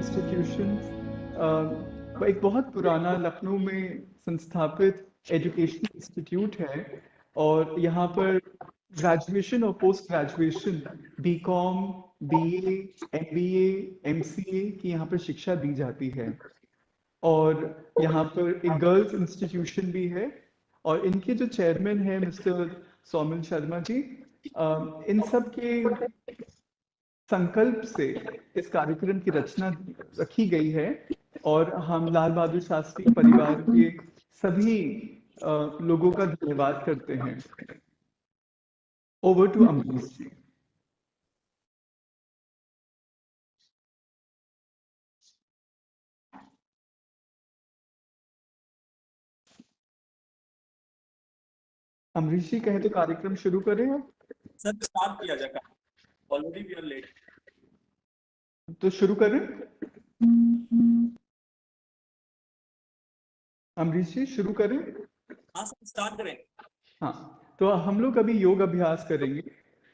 Institution एक बहुत पुराना लखनऊ में संस्थापित एजुकेशनल इंस्टीट्यूट है और यहाँ पर ग्रेजुएशन और post graduation BCom, BA, MBA, MCA की यहाँ पर शिक्षा दी जाती है। और यहाँ पर एक गर्ल्स इंस्टीट्यूशन भी है और इनके जो चेयरमैन हैं मिस्टर सौमिल शर्मा जी, इन सब के संकल्प से इस कार्यक्रम की रचना रखी गई है और हम लाल बहादुर शास्त्री परिवार के सभी लोगों का धन्यवाद करते हैं। ओवर टू अमरीश जी। अमरीश जी कहें तो कार्यक्रम शुरू करें अब। सर स्टार्ट किया जाएगा, ऑलरेडी वी आर लेट, तो शुरू करें। अमरीश जी शुरू करें। हाँ सर स्टार्ट करें। हाँ, तो हम लोग अभी योग अभ्यास करेंगे।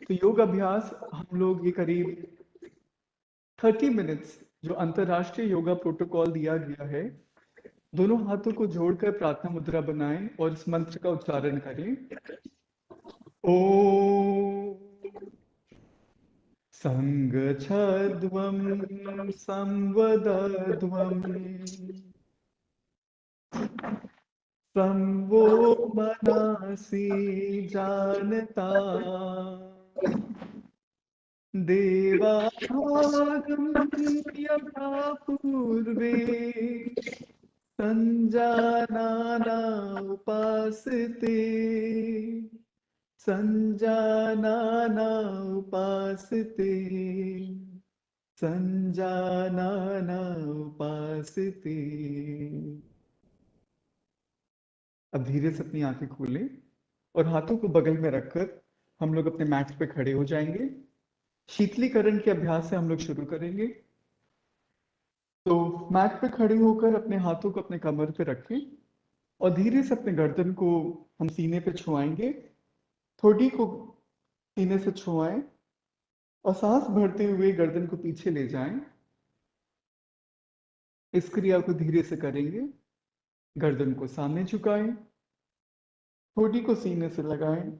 तो योग अभ्यास हम लोग ये करीब 30 मिनट्स जो अंतरराष्ट्रीय योगा प्रोटोकॉल दिया गया है, दोनों हाथों को जोड़कर प्रार्थना मुद्रा बनाएं और इस मंत्र का उच्चारण करें। ओम संगच्छध्वं संवदध्वं संवो मनासि जानता देवागम यथा पूर्वे संजानाना उपासते संजानाना उपासते संजानाना उपासते। अब धीरे से अपनी आंखें खोलें और हाथों को बगल में रखकर हम लोग अपने मैट पे खड़े हो जाएंगे। शीतलीकरण के अभ्यास से हम लोग शुरू करेंगे। तो मैट पे खड़े होकर अपने हाथों को अपने कमर पे रखें और धीरे से अपने गर्दन को हम सीने पे छुआएंगे। ठोड़ी को सीने से छुआएं और सांस भरते हुए गर्दन को पीछे ले जाएं। इस क्रिया को धीरे से करेंगे। गर्दन को सामने झुकाएं, ठोड़ी को सीने से लगाएं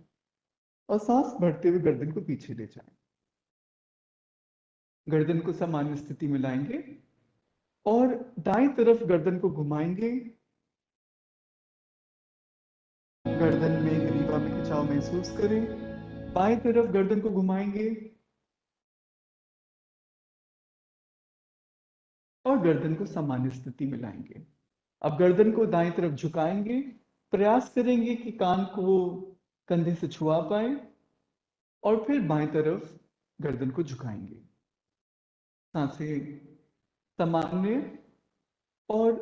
और सांस भरते हुए गर्दन को पीछे ले जाएं। गर्दन को सामान्य स्थिति में लाएंगे और दाएं तरफ गर्दन को घुमाएंगे। गर्दन में ग्रीवा में खिंचाव महसूस करें। बाएं तरफ गर्दन को घुमाएंगे और गर्दन को सामान्य स्थिति में लाएंगे। अब गर्दन को दाएं तरफ झुकाएंगे। प्रयास करेंगे कि कान को कंधे से छुआ पाए और फिर बाएं तरफ गर्दन को झुकाएंगे। सांसें सामान्य और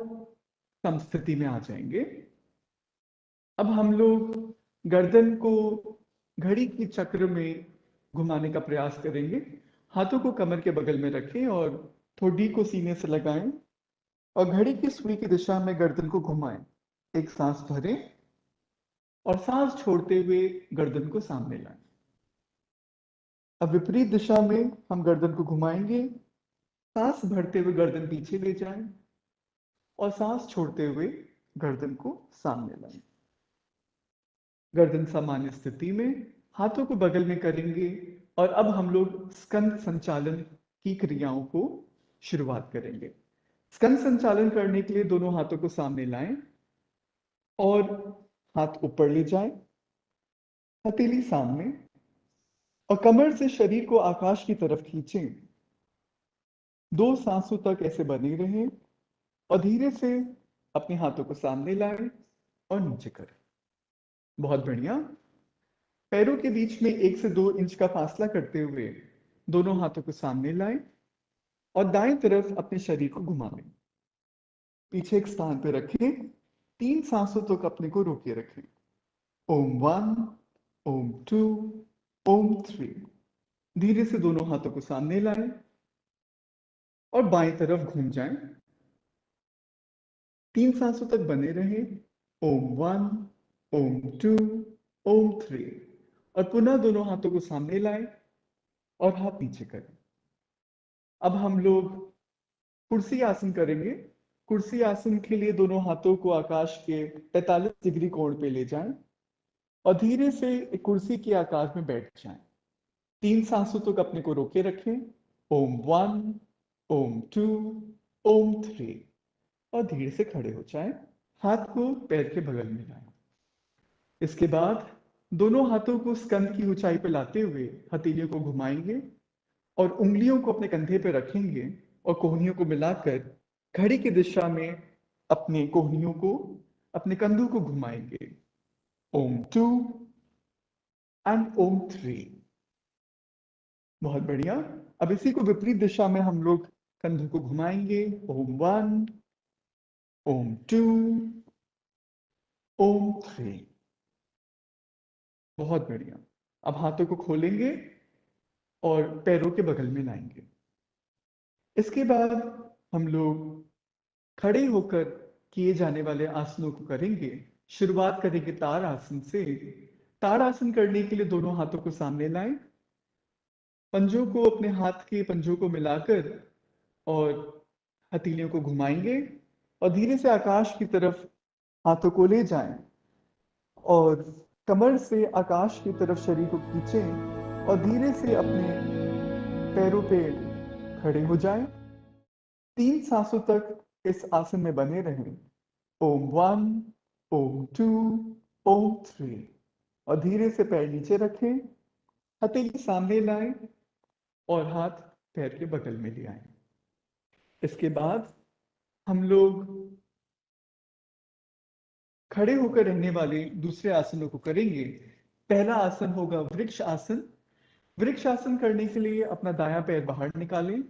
सम स्थिति में आ जाएंगे। अब हम लोग गर्दन को घड़ी की चक्र में घुमाने का प्रयास करेंगे। हाथों को कमर के बगल में रखें और ठोड़ी को सीने से लगाएं और घड़ी की सुई की दिशा में गर्दन को घुमाएं। एक सांस भरें और सांस छोड़ते हुए गर्दन को सामने लाएं। अब विपरीत दिशा में हम गर्दन को घुमाएंगे। सांस भरते हुए गर्दन पीछे ले जाएं और सांस छोड़ते हुए गर्दन को सामने लाएं। गर्दन सामान्य स्थिति में, हाथों को बगल में करेंगे और अब हम लोग स्कंद संचालन की क्रियाओं को शुरुआत करेंगे। स्कंद संचालन करने के लिए दोनों हाथों को सामने लाएं और हाथ ऊपर ले जाएं, हथेली सामने और कमर से शरीर को आकाश की तरफ खींचें। 2 सांसों तक ऐसे बने रहें और धीरे से अपने हाथों को सामने लाएं और नीचे करें। बहुत बढ़िया। पैरों के बीच में 1 से 2 इंच का फासला करते हुए दोनों हाथों को सामने लाएं और दाएं तरफ अपने शरीर को घुमा लें। पीछे एक स्थान पर रखें। 3 सांसों तक अपने को रोके रखें। ओम 1, ओम 2, ओम 3। धीरे से दोनों हाथों को सामने लाएं और बाएं तरफ घूम जाएं। 3 सांसों तक बने रहें। ओम 1, ओम 2, ओम 3 और पुनः दोनों हाथों को सामने लाएं और हाथ नीचे करें। अब हम लोग कुर्सी आसन करेंगे। कुर्सी आसन के लिए दोनों हाथों को आकाश के 45 डिग्री कोण पे ले जाएं और धीरे से एक कुर्सी के आकार में बैठ जाएं। 3 सांसों तक अपने को रोके रखें। ओम 1, ओम 2, ओम 3 और धीरे से खड़े हो जाएं। हाथ को पैर के बगल में लाएं। इसके बाद दोनों हाथों को स्कंध की ऊंचाई पर लाते हुए हथेलियों को घुमाएंगे और उंगलियों को अपने कंधे पर रखेंगे और कोहनियों को मिलाकर घड़ी की दिशा में अपने कोहनियों को, अपने कंधों को घुमाएंगे। ओम 2 एंड ओम 3। बहुत बढ़िया। अब इसी को विपरीत दिशा में हम लोग कंधों को घुमाएंगे। ओम 1, ओम 2, ओम 3। बहुत बढ़िया। अब हाथों को खोलेंगे और पैरों के बगल में लाएंगे। इसके बाद हम लोग खड़े होकर किए जाने वाले आसनों को करेंगे। शुरुआत करेंगे ताड़ आसन से। ताड़ आसन करने के लिए दोनों हाथों को सामने लाएं, पंजों को, अपने हाथ के पंजों को मिलाकर और हथेलियों को घुमाएंगे और धीरे से आकाश की तरफ हाथों को ले जाएं और कमर से आकाश की तरफ शरीर को खींचें और धीरे से अपने पैरों पे खड़े हो जाएं। 3 सांसों तक इस आसन में बने रहें। ओम 1, ओम 2, ओम 3 और धीरे से पैर नीचे रखें, हथेली सामने लाएं और हाथ पैर के बगल में ले आएं। इसके बाद हम लोग खड़े होकर रहने वाले दूसरे आसनों को करेंगे। पहला आसन होगा वृक्ष आसन। वृक्ष आसन करने के लिए अपना दायां पैर बाहर निकालें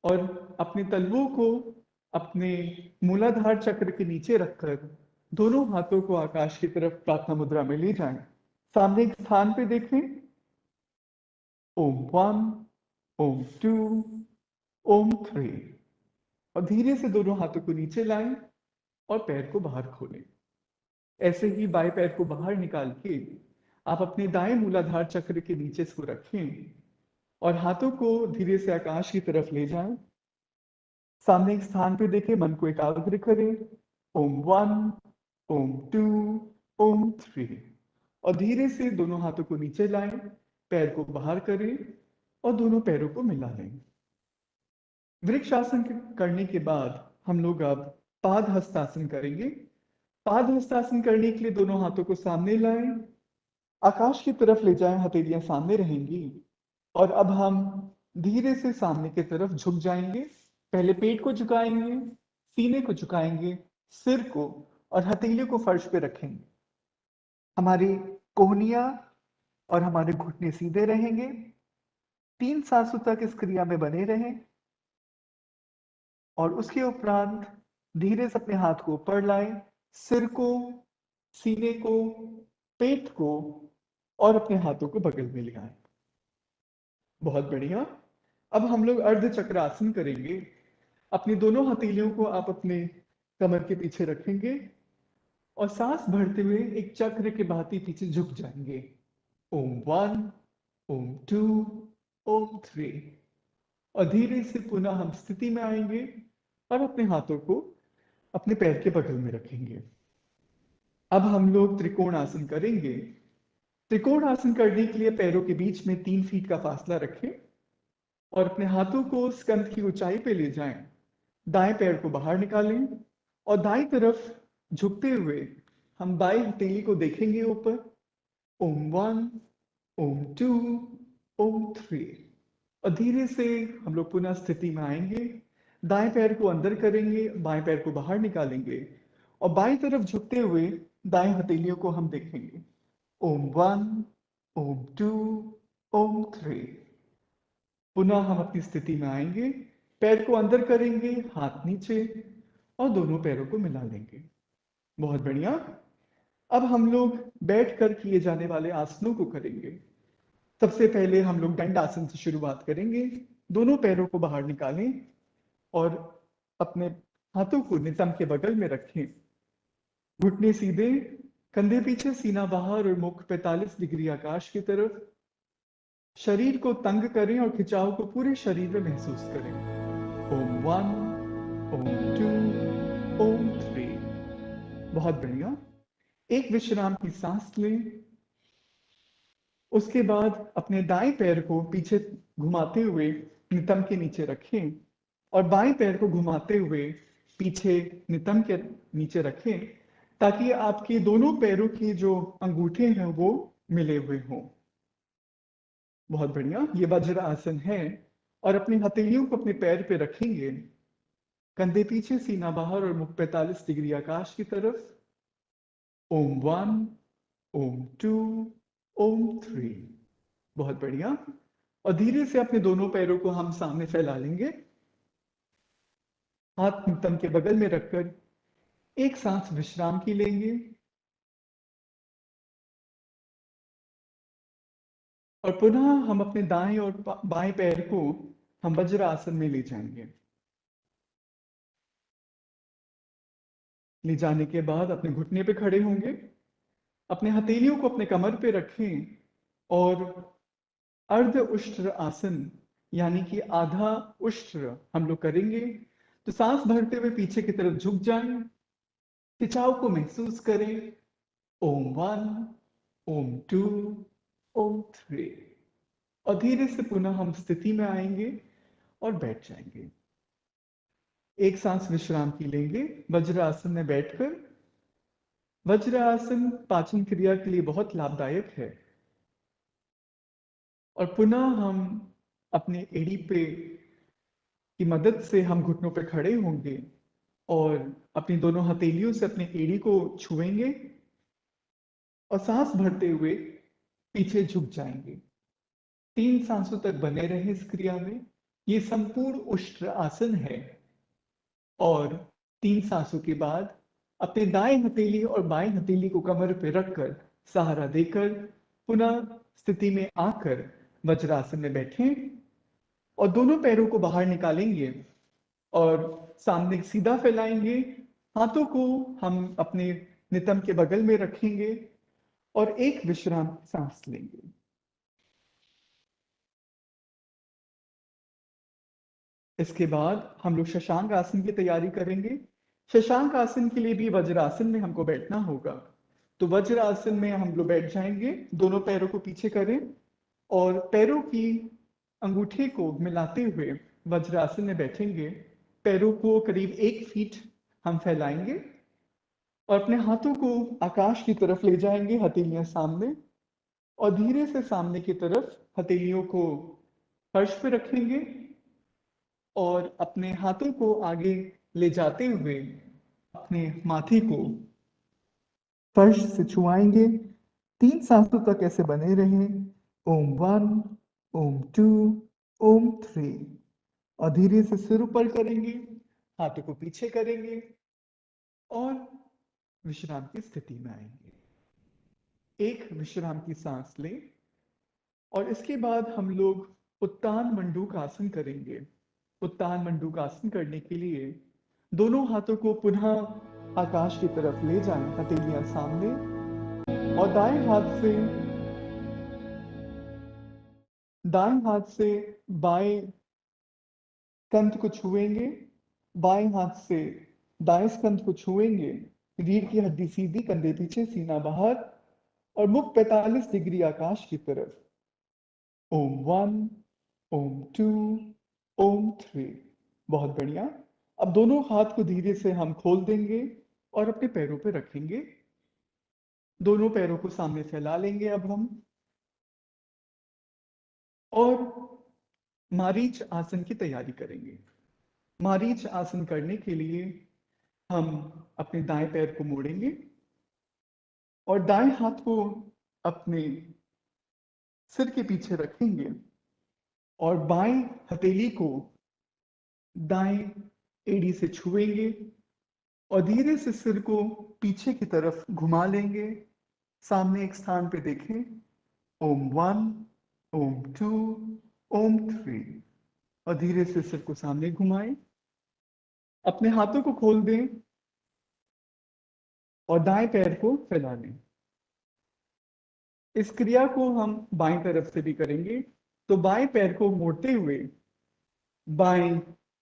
और अपने तलवों को अपने मूलाधार चक्र के नीचे रखकर दोनों हाथों को आकाश की तरफ प्रार्थना मुद्रा में ले जाएं। सामने एक स्थान पे देखें। ओम 1, ओम 2, ओम 3 और धीरे से दोनों हाथों को नीचे लाएं और पैर को बाहर खोलें। ऐसे ही बाएं पैर को बाहर निकाल के आप अपने दाएं मूलाधार चक्र के नीचे इसको रखें और हाथों को धीरे से आकाश की तरफ ले जाएं। सामने एक स्थान पे देखें, मन को एकाग्र करें। ओम 1, ओम 2, ओम 3 और धीरे से दोनों हाथों को नीचे लाएं, पैर को बाहर करें और दोनों पैरों को मिला लें। वृक्ष आसन करने के बाद हम लोग अब पाद हस्तासन करेंगे। पाद हस्तासन करने के लिए दोनों हाथों को सामने लाएं, आकाश की तरफ ले जाएं, हथेलियां सामने रहेंगी और अब हम धीरे से सामने की तरफ झुक जाएंगे। पहले पेट को झुकाएंगे, सीने को झुकाएंगे, सिर को और हथेलियों को फर्श पे रखेंगे। हमारी कोहनियां और हमारे घुटने सीधे रहेंगे। 3 सांसों तक इस क्रिया में बने रहें और उसके उपरांत धीरे से अपने हाथ को ऊपर लाएं, सिर को, सीने को, पेट को और अपने हाथों को बगल में ले आएं। बहुत बढ़िया। अब हम लोग अर्ध चक्रासन करेंगे। अपनी दोनों हथेलियों को आप अपने कमर के पीछे रखेंगे और सांस भरते हुए एक चक्र के भांति पीछे झुक जाएंगे। ओम 1, ओम 2, ओम 3 और धीरे से पुनः हम स्थिति में आएंगे और अपने हाथों को अपने पैर के बगल में रखेंगे। अब हम लोग त्रिकोण आसन करेंगे। त्रिकोण आसन करने के लिए पैरों के बीच में 3 फीट का फासला रखें और अपने हाथों को स्कंध की ऊंचाई पे ले जाएं। दाएं पैर को बाहर निकालें और दाएं तरफ झुकते हुए हम बाएं हथेली को देखेंगे ऊपर। ओम 1, ओम 2, ओम 3 और धीरे से हम लोग पुनः स्थिति में आएंगे। दाएं पैर को अंदर करेंगे, बाएं पैर को बाहर निकालेंगे और बाएं तरफ झुकते हुए दाएं हथेलियों को हम देखेंगे। ओम 1, ओम 2, ओम 3 पुनः हम अपनी स्थिति में आएंगे, पैर को अंदर करेंगे, हाथ नीचे और दोनों पैरों को मिला लेंगे। बहुत बढ़िया। अब हम लोग बैठकर किए जाने वाले आसनों को करेंगे। सबसे पहले हम लोग दंड आसन से शुरुआत करेंगे। दोनों पैरों को बाहर निकालें और अपने हाथों को नितंब के बगल में रखें। घुटने सीधे, कंधे पीछे, सीना बाहर और मुख 45 डिग्री आकाश की तरफ। शरीर को तंग करें और खिंचाव को पूरे शरीर में महसूस करें। ओम 1, ओम 2, ओम 3। बहुत बढ़िया। एक विश्राम की सांस लें। उसके बाद अपने दाएं पैर को पीछे घुमाते हुए नितंब के नीचे रखें और बाएं पैर को घुमाते हुए पीछे नितंब के नीचे रखें, ताकि आपके दोनों पैरों के जो अंगूठे हैं वो मिले हुए हों। बहुत बढ़िया। ये वज्र आसन है। और अपनी हथेलियों को अपने पैर पे रखेंगे, कंधे पीछे, सीना बाहर और मुख 45 डिग्री आकाश की तरफ। ओम 1, ओम 2, ओम 3। बहुत बढ़िया। और धीरे से अपने दोनों पैरों को हम सामने फैला लेंगे, हाथ नितंब के बगल में रखकर एक सांस विश्राम की लेंगे और पुनः हम अपने दाएं और बाएं पैर को हम वज्र आसन में ले जाएंगे। ले जाने के बाद अपने घुटने पे खड़े होंगे, अपने हथेलियों को अपने कमर पे रखें और अर्ध उष्ट्र आसन यानी कि आधा उष्ट्र हम लोग करेंगे। तो सांस भरते हुए पीछे की तरफ झुक जाएं, खिंचाव को महसूस करें। ओम 1, ओम 2, ओम 3। और धीरे से पुनः हम स्थिति में आएंगे और बैठ जाएंगे। एक सांस विश्राम की लेंगे वज्र आसन में बैठकर। वज्र आसन पाचन क्रिया के लिए बहुत लाभदायक है। और पुनः हम अपने एड़ी पे की मदद से हम घुटनों पे खड़े होंगे और अपनी दोनों हथेलियों से अपने एड़ी को छुएंगे और सांस भरते हुए पीछे झुक जाएंगे। 3 सांसों तक बने रहे इस क्रिया में। ये संपूर्ण उष्ट्र आसन है। और 3 सांसों के बाद अपने दाएं हथेली और बाएं हथेली को कमर पे रखकर सहारा देकर पुनः स्थिति में आकर वज्रासन में बैठें और दोनों पैरों को बाहर निकालेंगे और सामने सीधा फैलाएंगे। हाथों को हम अपने नितंब के बगल में रखेंगे और एक विश्राम सांस लेंगे। इसके बाद हम लोग शशांक आसन की तैयारी करेंगे। शशांक आसन के लिए भी वज्रासन में हमको बैठना होगा। तो वज्रासन में हम लोग बैठ जाएंगे, दोनों पैरों को पीछे करें और पैरों की अंगूठे को मिलाते हुए वज्रासन में बैठेंगे। पैरों को करीब 1 फीट हम फैलाएंगे और अपने हाथों को आकाश की तरफ ले जाएंगे, हथेलियां सामने, और धीरे से सामने की तरफ हथेलियों को फर्श पे रखेंगे और अपने हाथों को आगे ले जाते हुए अपने माथे को फर्श से छुआएंगे। 3 सांसों तक ऐसे बने रहें। ओम 1, ओम 2, ओम 3। और धीरे से सिर ऊपर करेंगे, हाथों को पीछे करेंगे और विश्राम की स्थिति में आएंगे। एक विश्राम की सांस लें और इसके बाद हम लोग उत्तान मंडूक आसन करेंगे। उत्तान मंडूक आसन करने के लिए दोनों हाथों को पुनः आकाश की तरफ ले जाएं, हथेलियां सामने, और दाएं हाथ से बाएं स्कंध को छुएंगे, बाएं हाथ से दाएं स्कंध को छुएंगे। रीढ़ की हड्डी सीधी, कंधे पीछे, सीना बाहर और मुख 45 डिग्री आकाश की तरफ। ओम 1, ओम 2, ओम 3। बहुत बढ़िया। अब दोनों हाथ को धीरे से हम खोल देंगे और अपने पैरों पे रखेंगे। दोनों पैरों को सामने फैला लेंगे अब हम, और मारीच आसन की तैयारी करेंगे। मारीच आसन करने के लिए हम अपने दाएं पैर को मोड़ेंगे और दाएं हाथ को अपने सिर के पीछे रखेंगे और बाएं हथेली को दाएं एड़ी से छुएंगे और धीरे से सिर को पीछे की तरफ घुमा लेंगे। सामने एक स्थान पे देखें। ओम 1, ओम 2, ओम 3। और धीरे से सिर को सामने घुमाएं, अपने हाथों को खोल दें और दाएं पैर को फैला लें। इस क्रिया को हम बाएं तरफ से भी करेंगे। तो बाएं पैर को मोड़ते हुए बाएं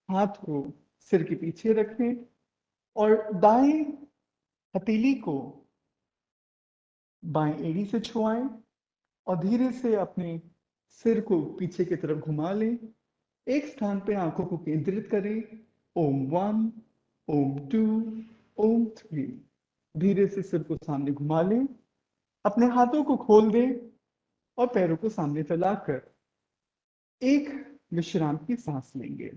हाथ को सिर के पीछे रखें और दाएं हथेली को बाएं एड़ी से छुआएं और धीरे से अपने सिर को पीछे की तरफ घुमा लें। एक स्थान पे आंखों को केंद्रित करें। ओम 1, ओम 2, ओम 3। धीरे से सिर को सामने घुमा लें, अपने हाथों को खोल दें और पैरों को सामने फैलाकर एक विश्राम की सांस लेंगे।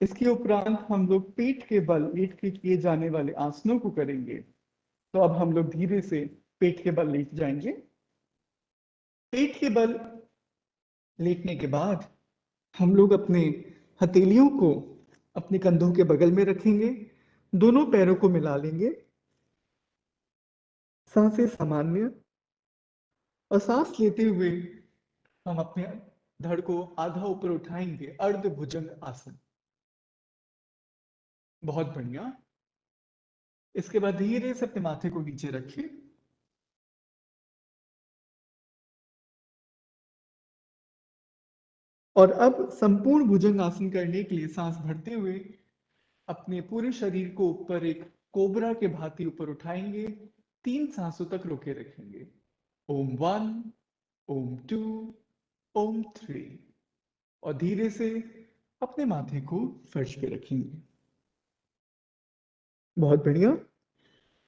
इसके उपरांत हम लोग पेट के बल लेट के किए जाने वाले आसनों को करेंगे। तो अब हम लोग धीरे से पेट के बल लेट जाएंगे। पेट के बल लेटने के बाद हम लोग अपने हथेलियों को अपने कंधों के बगल में रखेंगे, दोनों पैरों को मिला लेंगे, सांसें सामान्य, और सांस लेते हुए हम अपने धड़ को आधा ऊपर उठाएंगे, अर्ध भुजंग आसन। बहुत बढ़िया। इसके बाद धीरे से अपने माथे को नीचे रखिए और अब संपूर्ण भुजंग आसन करने के लिए सांस भरते हुए अपने पूरे शरीर को ऊपर एक कोबरा के भांति ऊपर उठाएंगे, 3 सांसों तक रोके रखेंगे। ओम 1, ओम 2, ओम 3 और धीरे से अपने माथे को फर्श पे रखेंगे। बहुत बढ़िया।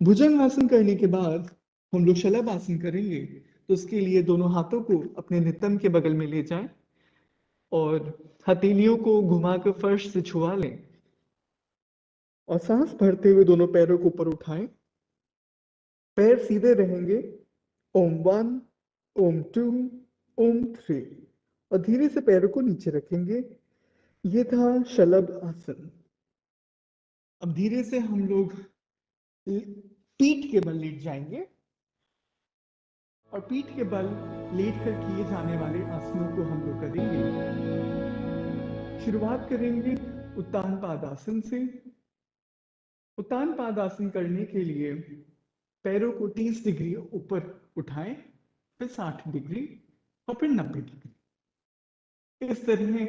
भुजंग आसन करने के बाद हम लोग शलभ आसन करेंगे। तो उसके लिए दोनों हाथों को अपने नितंब के बगल में ले जाएं और हथेलियों को घुमाकर फर्श से छुआ लें और सांस भरते हुए दोनों पैरों को ऊपर उठाएं। पैर सीधे रहेंगे। ओम 1, ओम 2, ओम 3 और धीरे से पैरों को नीचे रखेंगे। ये था शलभ आसन। अब धीरे से हम लोग पीठ के बल लेट जाएंगे और पीठ के बल लेट कर किए जाने वाले आसनों को हम लोग करेंगे। शुरुआत करेंगे उत्तान पादासन से। उत्तान पादासन करने के लिए पैरों को 30 डिग्री ऊपर उठाएं, फिर 60 डिग्री और फिर 90 डिग्री। इस तरह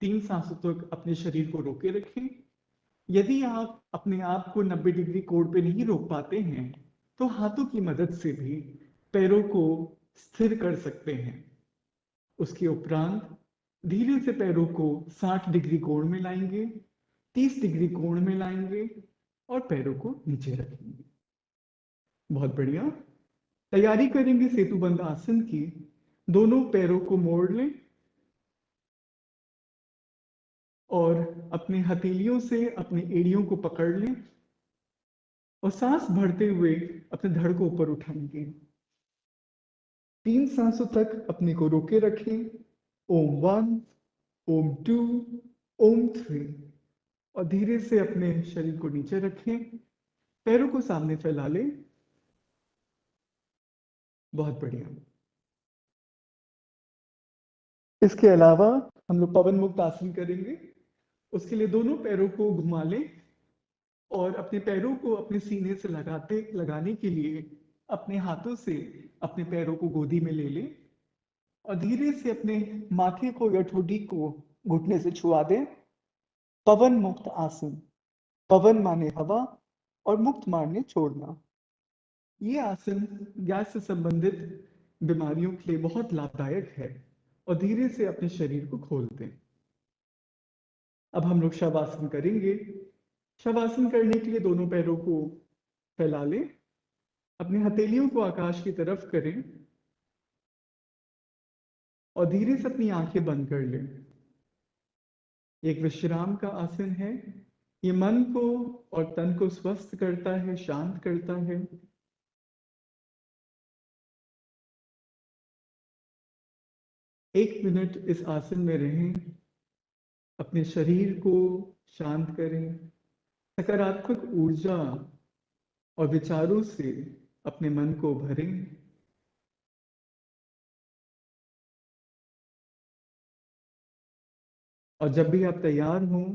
3 सांसों तक अपने शरीर को रोके रखें। यदि आप अपने आप को 90 डिग्री कोण पे नहीं रोक पाते हैं तो हाथों की मदद से भी पैरों को स्थिर कर सकते हैं। उसके उपरांत धीरे से पैरों को 60 डिग्री कोण में लाएंगे, 30 डिग्री कोण में लाएंगे और पैरों को नीचे रखेंगे। बहुत बढ़िया। तैयारी करेंगे सेतुबंध आसन की। दोनों पैरों को मोड़ लें और अपने हथेलियों से अपनी एड़ियों को पकड़ लें और सांस भरते हुए अपने धड़ को ऊपर उठाएंगे। 3 सांसों तक अपने को रोके रखें। ओम 1, ओम 2, ओम 3 और धीरे से अपने शरीर को नीचे रखें, पैरों को सामने फैला लें। बहुत बढ़िया। इसके अलावा हम लोग पवन मुक्त आसन करेंगे। उसके लिए दोनों पैरों को घुमा लें और अपने पैरों को अपने सीने से लगाने के लिए अपने हाथों से अपने पैरों को गोदी में ले लें और धीरे से अपने माथे को या ठोडी को घुटने से छुआ दें। पवन मुक्त आसन। पवन माने हवा और मुक्त माने छोड़ना। ये आसन गैस से संबंधित बीमारियों के लिए बहुत लाभदायक है और धीरे से अपने शरीर को खोल दें। अब हम लोग शवासन करेंगे। शवासन करने के लिए दोनों पैरों को फैला लें, अपनी हथेलियों को आकाश की तरफ करें और धीरे से अपनी आंखें बंद कर लें। एक विश्राम का आसन है। ये मन को और तन को स्वस्थ करता है, शांत करता है। एक मिनट इस आसन में रहें, अपने शरीर को शांत करें, सकारात्मक ऊर्जा और विचारों से अपने मन को भरें। और जब भी आप तैयार हों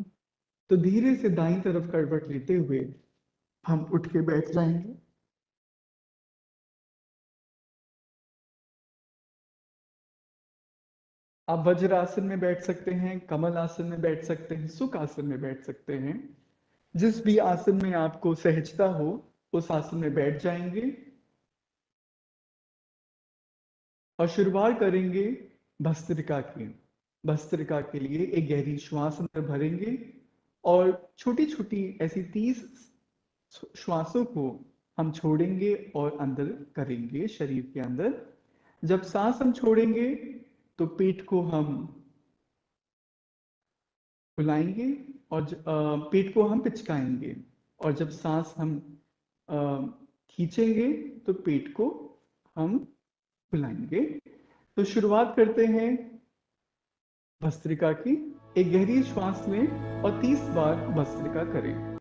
तो धीरे से दाईं तरफ करवट लेते हुए हम उठ के बैठ जाएंगे। आप वज्र आसन में बैठ सकते हैं, कमल आसन में बैठ सकते हैं, सुख आसन में बैठ सकते हैं। जिस भी आसन में आपको सहजता हो उस आसन में बैठ जाएंगे और शुरुआत करेंगे भस्त्रिका की। भस्त्रिका के लिए एक गहरी श्वास अंदर भरेंगे और छोटी छोटी ऐसी 30 श्वासों को हम छोड़ेंगे और अंदर करेंगे शरीर के अंदर। जब सांस हम छोड़ेंगे तो पेट को हम फुलाएंगे और पेट को हम पिचकाएंगे, और जब सांस हम अ, खींचेंगे तो पेट को हम फुलाएंगे। तो शुरुआत करते हैं भस्त्रिका की। एक गहरी श्वास लें और 30 बार भस्त्रिका करें।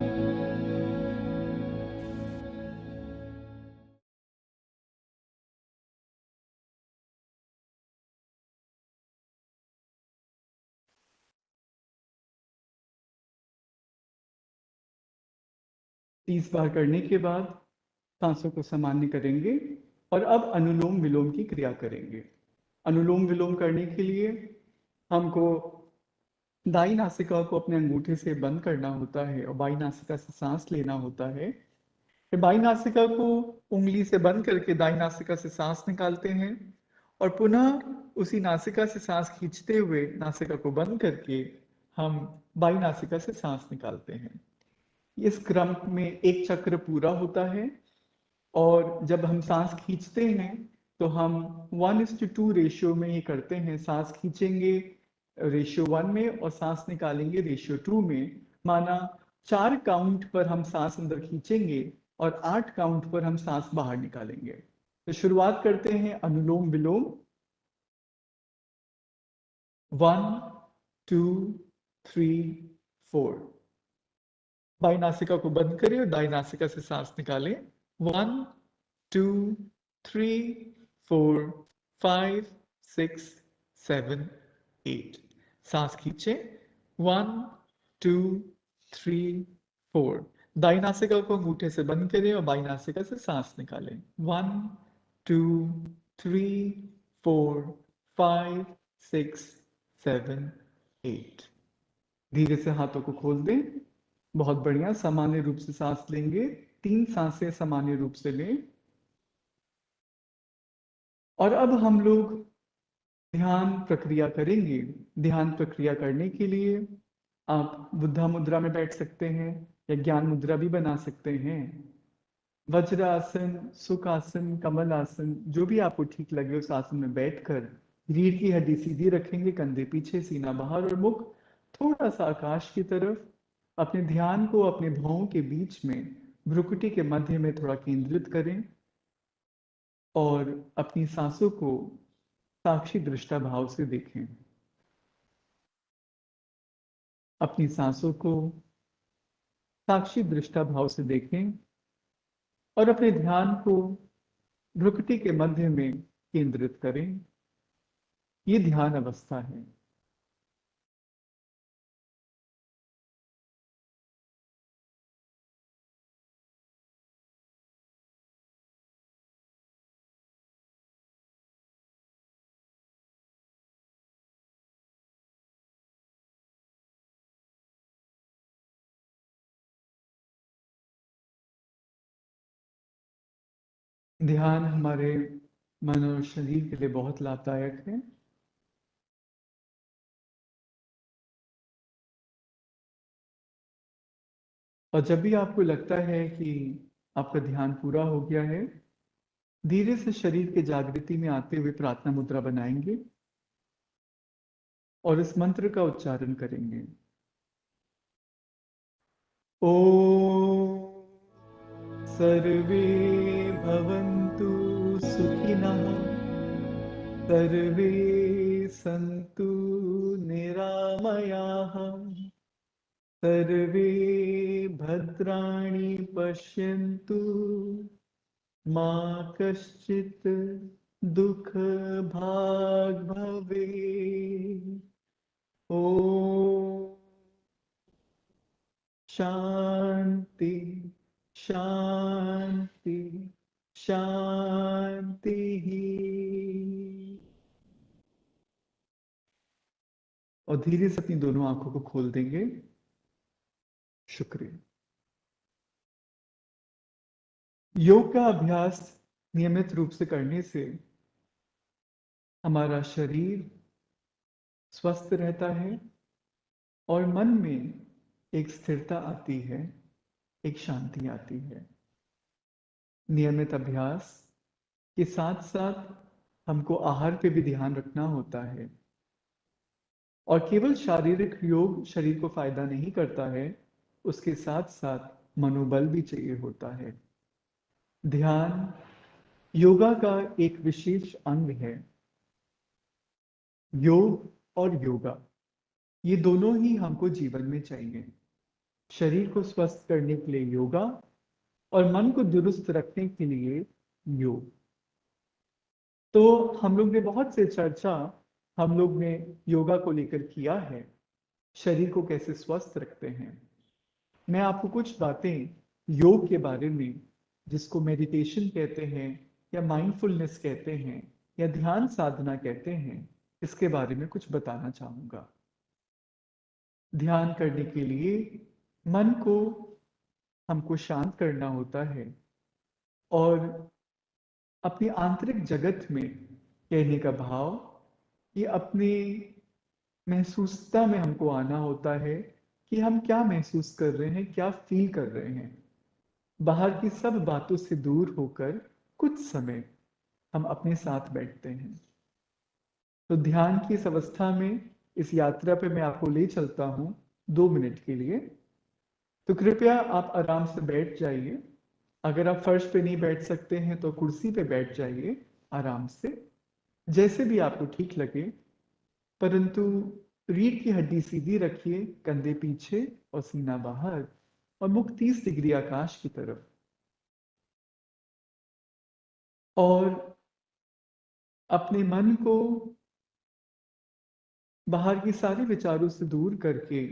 तीस बार करने के बाद सांसों को सामान्य करेंगे और अब अनुलोम विलोम की क्रिया करेंगे। अनुलोम विलोम करने के लिए हमको दाई नासिका को अपने अंगूठे से बंद करना होता है और बाई नासिका से सांस लेना होता है। फिर बाई नासिका को उंगली से बंद करके दाई नासिका से सांस निकालते हैं और पुनः उसी नासिका से सांस खींचते हुए नासिका को बंद करके हम बाई नासिका से सांस निकालते हैं। इस क्रम में एक चक्र पूरा होता है और जब हम सांस खींचते हैं तो हम 1:2 रेशियो में ये करते हैं। सांस खींचेंगे रेशियो 1 में और सांस निकालेंगे रेशियो 2 में। माना 4 काउंट पर हम सांस अंदर खींचेंगे और 8 काउंट पर हम सांस बाहर निकालेंगे। तो शुरुआत करते हैं अनुलोम विलोम। 1 2 3 4। बाई नासिका को बंद करें और दाई नासिका से सांस निकालें। 1 2 3 4 5 6 7 8। सांस खींचे। 1 2 3 4। दाई नासिका को अंगूठे से बंद करें और बाई नासिका से सांस निकालें। 1 2 3 4 5 6 7 8। धीरे से हाथों को खोल दें। बहुत बढ़िया, सामान्य रूप से सांस लेंगे। 3 सांसें सामान्य रूप से लें। और अब हम लोग ध्यान प्रक्रिया करेंगे। ध्यान प्रक्रिया करने के लिए आप बुद्धा मुद्रा में बैठ सकते हैं या ज्ञान मुद्रा भी बना सकते हैं। वज्र आसन, सुख आसन, कमल आसन, जो भी आपको ठीक लगे उस आसन में बैठकर रीढ़ की हड्डी सीधी रखेंगे, कंधे पीछे, सीना बाहर और मुख थोड़ा सा आकाश की तरफ। अपने ध्यान को अपने भौं के बीच में भ्रुकुटी के मध्य में थोड़ा केंद्रित करें और अपनी सांसों को साक्षी दृष्टा भाव से देखें। अपनी सांसों को साक्षी दृष्टा भाव से देखें और अपने ध्यान को भ्रुकुटी के मध्य में केंद्रित करें। ये ध्यान अवस्था है। ध्यान हमारे मन और शरीर के लिए बहुत लाभदायक है। और जब भी आपको लगता है कि आपका ध्यान पूरा हो गया है, धीरे से शरीर के जागृति में आते हुए प्रार्थना मुद्रा बनाएंगे और इस मंत्र का उच्चारण करेंगे। ओम सर्वे भवन्तु सुखिनः, सर्वे सन्तु निरामयाः, सर्वे भद्राणि पश्यन्तु, मा कश्चित् दुःख भाग् भवेत्। ॐ शान्ति शान्ति शान्तिः। और धीरे से अपनी दोनों आंखों को खोल देंगे। शुक्रिया। योग का अभ्यास नियमित रूप से करने से हमारा शरीर स्वस्थ रहता है और मन में एक स्थिरता आती है, एक शांति आती है। नियमित अभ्यास के साथ साथ हमको आहार पे भी ध्यान रखना होता है और केवल शारीरिक योग शरीर को फायदा नहीं करता है, उसके साथ साथ मनोबल भी चाहिए होता है। ध्यान योगा का एक विशेष अंग है। योग और योगा ये दोनों ही हमको जीवन में चाहिए। शरीर को स्वस्थ करने के लिए योगा और मन को दुरुस्त रखने के लिए योग। तो हम लोग ने बहुत से चर्चा हम लोग ने योगा को लेकर किया है, शरीर को कैसे स्वस्थ रखते हैं। मैं आपको कुछ बातें योग के बारे में, जिसको मेडिटेशन कहते हैं या माइंडफुलनेस कहते हैं या ध्यान साधना कहते हैं, इसके बारे में कुछ बताना चाहूंगा। ध्यान करने के लिए मन को हमको शांत करना होता है और अपनी आंतरिक जगत में, कहने का भाव, ये अपनी महसूसता में हमको आना होता है कि हम क्या महसूस कर रहे हैं, क्या फील कर रहे हैं। बाहर की सब बातों से दूर होकर कुछ समय हम अपने साथ बैठते हैं। तो ध्यान की इस अवस्था में, इस यात्रा पे मैं आपको ले चलता हूं 2 मिनट के लिए। तो कृपया आप आराम से बैठ जाइए। अगर आप फर्श पे नहीं बैठ सकते हैं तो कुर्सी पे बैठ जाइए आराम से, जैसे भी आपको ठीक लगे। परंतु रीढ़ की हड्डी सीधी रखिए, कंधे पीछे और सीना बाहर और मुख 30 डिग्री आकाश की तरफ। और अपने मन को बाहर की सारे विचारों से दूर करके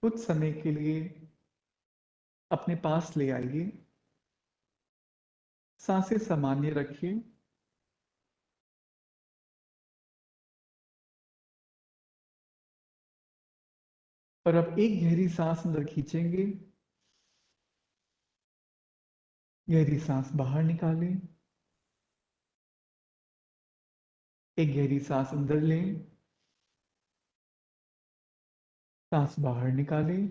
कुछ समय के लिए अपने पास ले आइए। सांसें सामान्य रखिए। और अब एक गहरी सांस अंदर खींचेंगे, गहरी सांस बाहर निकालें। एक गहरी सांस अंदर लें, सांस बाहर निकालें।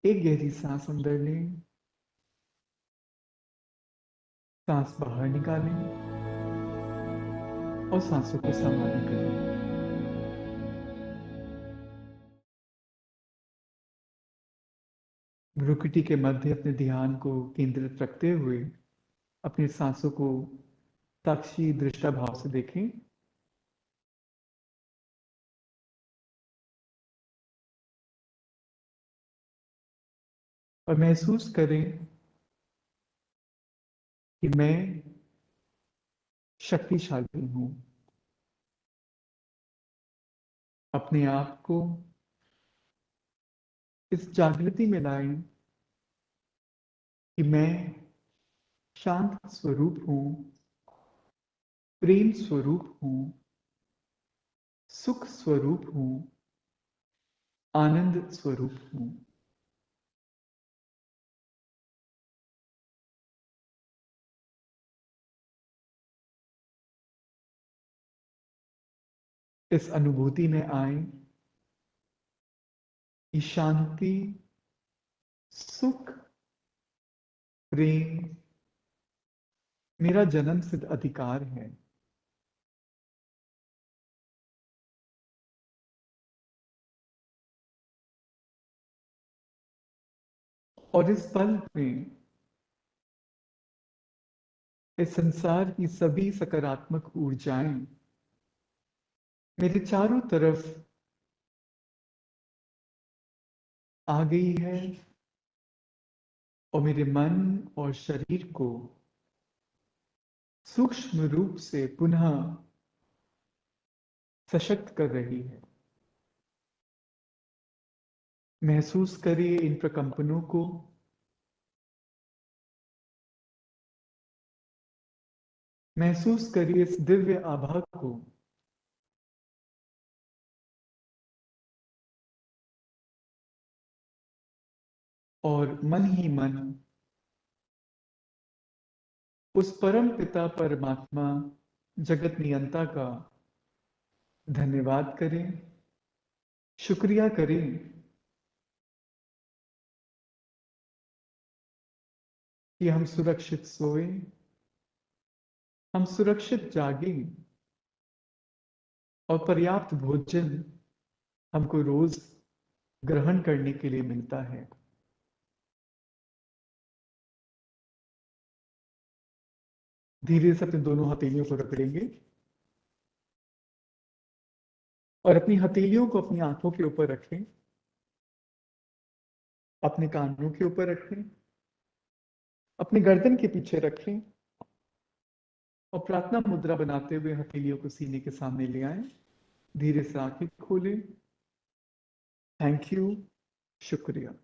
एक गहरी सांस अंदर लें, सांस बाहर निकालें और सांसों को सामान्य करें। भ्रुकुटी के मध्य अपने ध्यान को केंद्रित रखते हुए अपनी सांसों को साक्षी दृष्टा भाव से देखें। और महसूस करें कि मैं शक्तिशाली हूं। अपने आप को इस जागृति में लाएं कि मैं शांत स्वरूप हूं, प्रेम स्वरूप हूं, सुख स्वरूप हूं, आनंद स्वरूप हूं। इस अनुभूति में आए कि शांति, सुख, प्रेम मेरा जन्म सिद्ध अधिकार है। और इस पल में इस संसार की सभी सकारात्मक ऊर्जाएं मेरे चारों तरफ आ गई है और मेरे मन और शरीर को सूक्ष्म रूप से पुनः सशक्त कर रही है। महसूस करिए इन प्रकंपनों को। महसूस करिए इस दिव्य आभा को और मन ही मन उस परम पिता परमात्मा जगत नियंता का धन्यवाद करें, शुक्रिया करें कि हम सुरक्षित सोए, हम सुरक्षित जागे और पर्याप्त भोजन हमको रोज ग्रहण करने के लिए मिलता है। धीरे से अपने दोनों हथेलियों को रगड़ेंगे और अपनी हथेलियों को अपनी आंखों के ऊपर रखें, अपने कानों के ऊपर रखें, अपने गर्दन के पीछे रखें और प्रार्थना मुद्रा बनाते हुए हथेलियों को सीने के सामने ले आएं। धीरे से आंखें खोलें। थैंक यू, शुक्रिया।